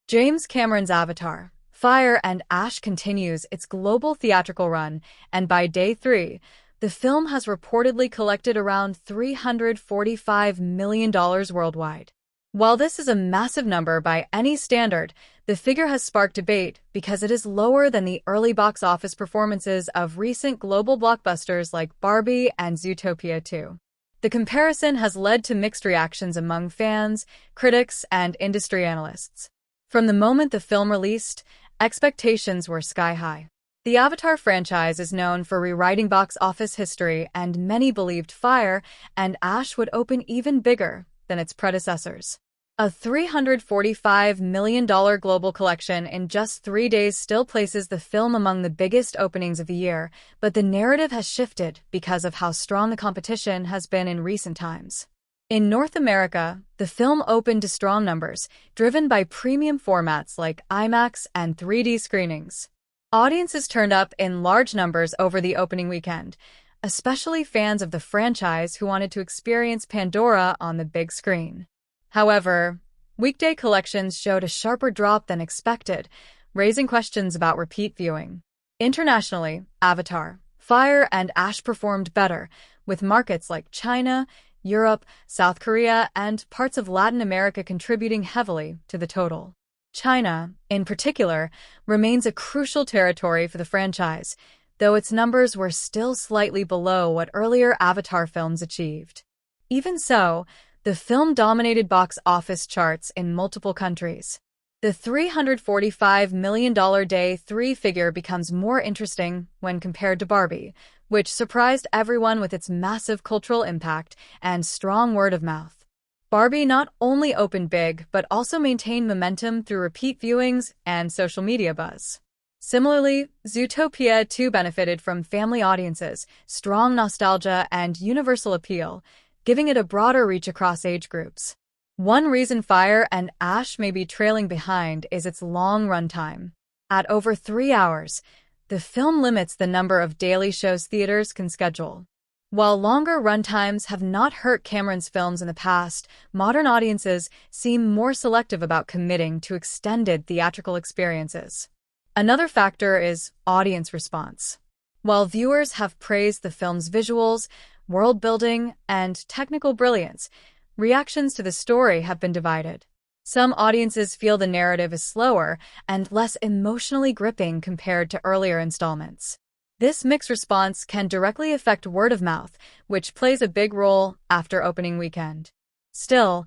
James Cameron's Avatar, Fire and Ash continues its global theatrical run, and by day 3, the film has reportedly collected around $345 million worldwide. While this is a massive number by any standard, the figure has sparked debate because it is lower than the early box office performances of recent global blockbusters like Barbie and Zootopia 2. The comparison has led to mixed reactions among fans, critics, and industry analysts. From the moment the film released, expectations were sky-high. The Avatar franchise is known for rewriting box office history, and many believed Fire and Ash would open even bigger than its predecessors. A $345 million global collection in just 3 days still places the film among the biggest openings of the year, but the narrative has shifted because of how strong the competition has been in recent times. In North America, the film opened to strong numbers, driven by premium formats like IMAX and 3D screenings. Audiences turned up in large numbers over the opening weekend, especially fans of the franchise who wanted to experience Pandora on the big screen. However, weekday collections showed a sharper drop than expected, raising questions about repeat viewing. Internationally, Avatar, Fire and Ash performed better, with markets like China, Europe, South Korea, and parts of Latin America contributing heavily to the total. China, in particular, remains a crucial territory for the franchise, though its numbers were still slightly below what earlier Avatar films achieved. Even so, the film dominated box office charts in multiple countries. The $345 million day 3 figure becomes more interesting when compared to Barbie, which surprised everyone with its massive cultural impact and strong word of mouth. Barbie not only opened big but also maintained momentum through repeat viewings and social media buzz. Similarly, Zootopia 2 benefited from family audiences, strong nostalgia, and universal appeal, giving it a broader reach across age groups. One reason Fire and Ash may be trailing behind is its long runtime. At over 3 hours, the film limits the number of daily shows theaters can schedule. While longer runtimes have not hurt Cameron's films in the past, modern audiences seem more selective about committing to extended theatrical experiences. Another factor is audience response. While viewers have praised the film's visuals, world-building, and technical brilliance, reactions to the story have been divided. Some audiences feel the narrative is slower and less emotionally gripping compared to earlier installments. This mixed response can directly affect word of mouth, which plays a big role after opening weekend. Still,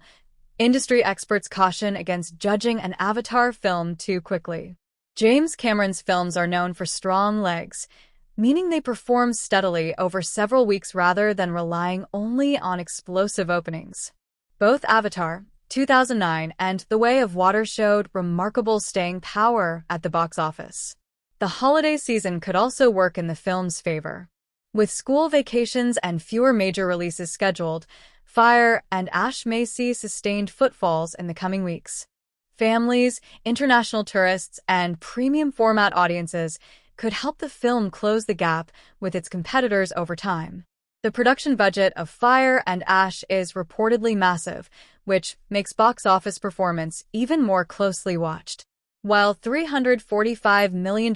industry experts caution against judging an Avatar film too quickly. James Cameron's films are known for strong legs, meaning they perform steadily over several weeks rather than relying only on explosive openings. Both Avatar 2009 and The Way of Water showed remarkable staying power at the box office. The holiday season could also work in the film's favor. With school vacations and fewer major releases scheduled, Fire and Ash may see sustained footfalls in the coming weeks. Families, international tourists, and premium format audiences could help the film close the gap with its competitors over time. The production budget of Fire and Ash is reportedly massive, which makes box office performance even more closely watched. While $345 million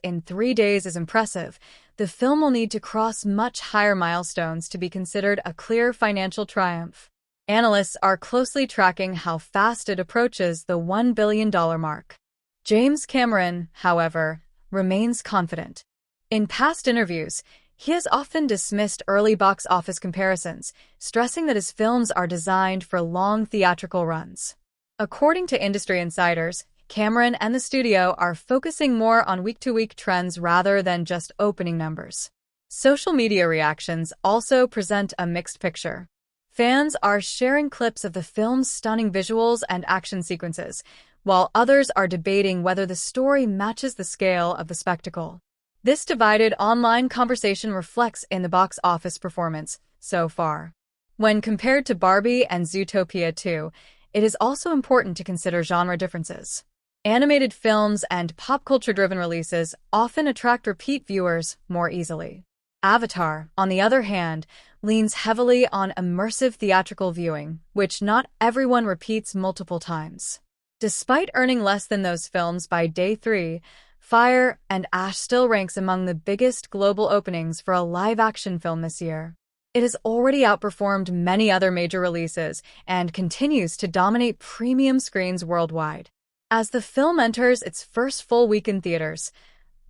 in 3 days is impressive, the film will need to cross much higher milestones to be considered a clear financial triumph. Analysts are closely tracking how fast it approaches the $1 billion mark. James Cameron, however, remains confident. In past interviews, he has often dismissed early box office comparisons, stressing that his films are designed for long theatrical runs. According to industry insiders, Cameron and the studio are focusing more on week-to-week trends rather than just opening numbers. Social media reactions also present a mixed picture. Fans are sharing clips of the film's stunning visuals and action sequences, while others are debating whether the story matches the scale of the spectacle. This divided online conversation reflects in the box office performance so far. When compared to Barbie and Zootopia 2, it is also important to consider genre differences. Animated films and pop culture-driven releases often attract repeat viewers more easily. Avatar, on the other hand, leans heavily on immersive theatrical viewing, which not everyone repeats multiple times. Despite earning less than those films by day 3, Fire and Ash still ranks among the biggest global openings for a live-action film this year. It has already outperformed many other major releases and continues to dominate premium screens worldwide. As the film enters its first full week in theaters,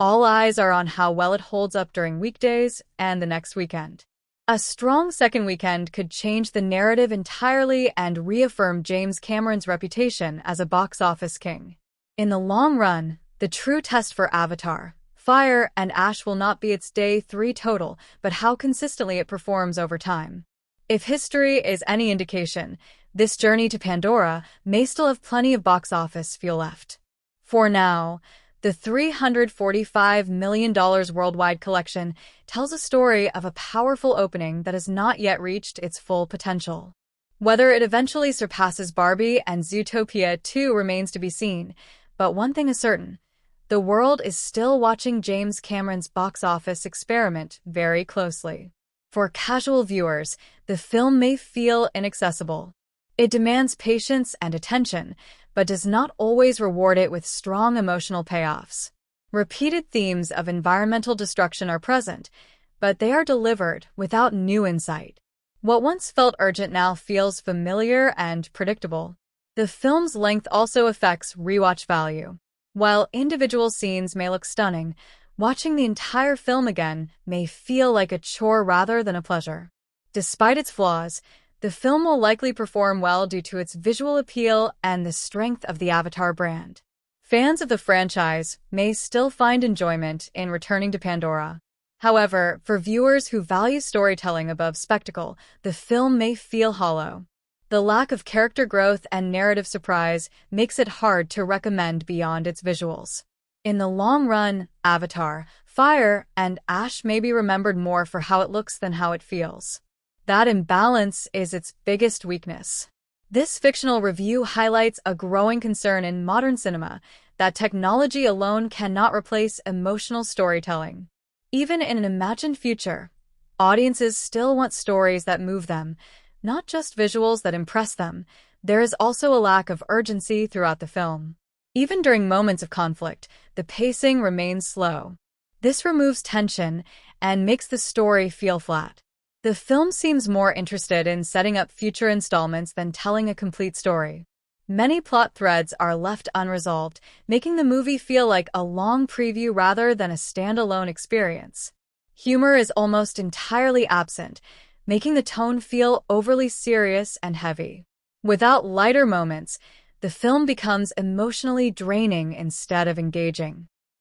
all eyes are on how well it holds up during weekdays and the next weekend. A strong second weekend could change the narrative entirely and reaffirm James Cameron's reputation as a box office king. In the long run, the true test for Avatar, Fire and Ash will not be its day 3 total, but how consistently it performs over time. If history is any indication, this journey to Pandora may still have plenty of box office fuel left. For now, the $345 million worldwide collection tells a story of a powerful opening that has not yet reached its full potential. Whether it eventually surpasses Barbie and Zootopia 2 remains to be seen, but one thing is certain: the world is still watching James Cameron's box office experiment very closely. For casual viewers, the film may feel inaccessible. It demands patience and attention, but does not always reward it with strong emotional payoffs. Repeated themes of environmental destruction are present, but they are delivered without new insight. What once felt urgent now feels familiar and predictable. The film's length also affects rewatch value. While individual scenes may look stunning, watching the entire film again may feel like a chore rather than a pleasure. Despite its flaws, the film will likely perform well due to its visual appeal and the strength of the Avatar brand. Fans of the franchise may still find enjoyment in returning to Pandora. However, for viewers who value storytelling above spectacle, the film may feel hollow. The lack of character growth and narrative surprise makes it hard to recommend beyond its visuals. In the long run, Avatar, Fire, and Ash may be remembered more for how it looks than how it feels. That imbalance is its biggest weakness. This fictional review highlights a growing concern in modern cinema that technology alone cannot replace emotional storytelling. Even in an imagined future, audiences still want stories that move them, not just visuals that impress them. There is also a lack of urgency throughout the film. Even during moments of conflict, the pacing remains slow. This removes tension and makes the story feel flat. The film seems more interested in setting up future installments than telling a complete story. Many plot threads are left unresolved, making the movie feel like a long preview rather than a standalone experience. Humor is almost entirely absent, making the tone feel overly serious and heavy. Without lighter moments, the film becomes emotionally draining instead of engaging.